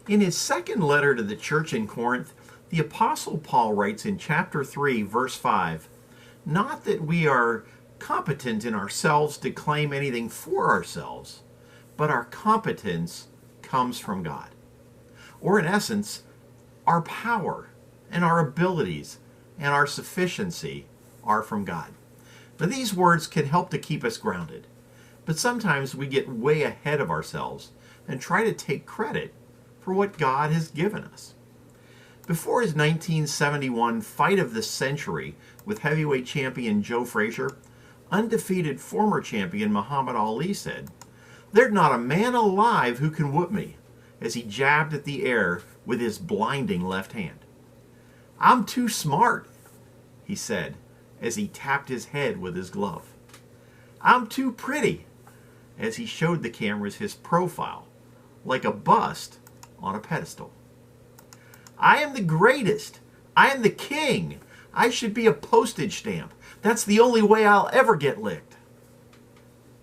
In his second letter to the church in Corinth, the Apostle Paul writes in chapter 3, verse 5, "Not that we are competent in ourselves to claim anything for ourselves, but our competence comes from God." Or in essence, our power and our abilities and our sufficiency are from God. Now, these words can help to keep us grounded, but sometimes we get way ahead of ourselves and try to take credit for what God has given us. Before his 1971 fight of the century with heavyweight champion Joe Frazier, undefeated former champion Muhammad Ali said, "There's not a man alive who can whoop me," as he jabbed at the air with his blinding left hand. "I'm too smart," he said as he tapped his head with his glove. "I'm too pretty," as he showed the cameras his profile, like a bust on a pedestal. "I am the greatest. I am the king. I should be a postage stamp. That's the only way I'll ever get licked."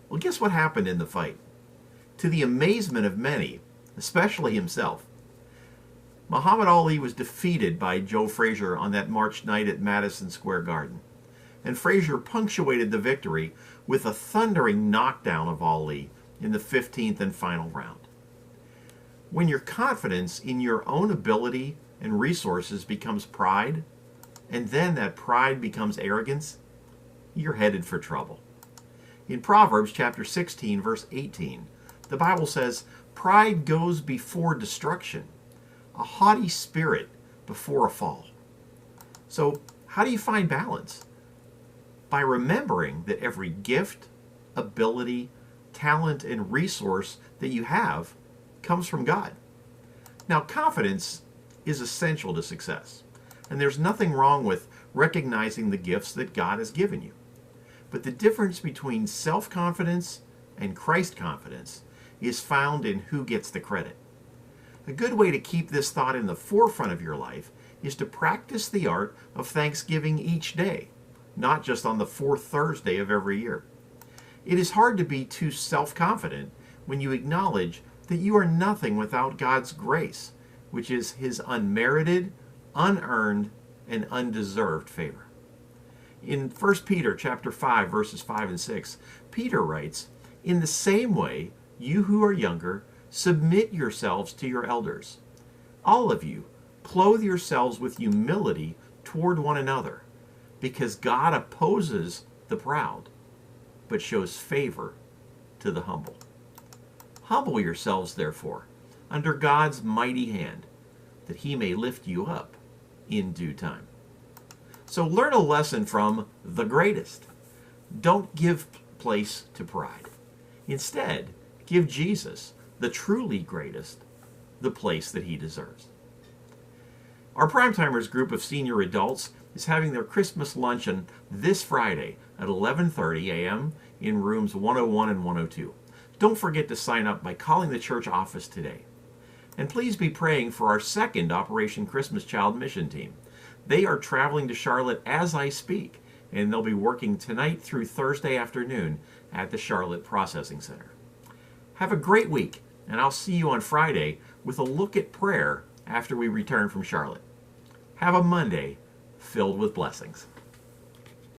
Well, guess what happened in the fight? To the amazement of many, especially himself, Muhammad Ali was defeated by Joe Frazier on that March night at Madison Square Garden. And Frazier punctuated the victory with a thundering knockdown of Ali in the 15th and final round. When your confidence in your own ability and resources becomes pride, and then that pride becomes arrogance, you're headed for trouble. In Proverbs chapter 16, verse 18, the Bible says, "Pride goes before destruction, a haughty spirit before a fall." So, how do you find balance? By remembering that every gift, ability, talent, and resource that you have comes from God. Now, confidence is essential to success, and there's nothing wrong with recognizing the gifts that God has given you. But the difference between self-confidence and Christ confidence is found in who gets the credit. A good way to keep this thought in the forefront of your life is to practice the art of thanksgiving each day, not just on the fourth Thursday of every year. It is hard to be too self-confident when you acknowledge that you are nothing without God's grace, which is his unmerited, unearned, and undeserved favor. In 1 Peter chapter 5, verses 5 and 6, Peter writes, "In the same way, you who are younger, submit yourselves to your elders. All of you, clothe yourselves with humility toward one another, because God opposes the proud, but shows favor to the humble. Humble yourselves, therefore, under God's mighty hand, that he may lift you up in due time." So learn a lesson from the greatest. Don't give place to pride. Instead, give Jesus, the truly greatest, the place that he deserves. Our Primetimers group of senior adults is having their Christmas luncheon this Friday at 11:30 a.m. in rooms 101 and 102. Don't forget to sign up by calling the church office today. And please be praying for our second Operation Christmas Child mission team. They are traveling to Charlotte as I speak, and they'll be working tonight through Thursday afternoon at the Charlotte Processing Center. Have a great week, and I'll see you on Friday with a look at prayer after we return from Charlotte. Have a Monday filled with blessings.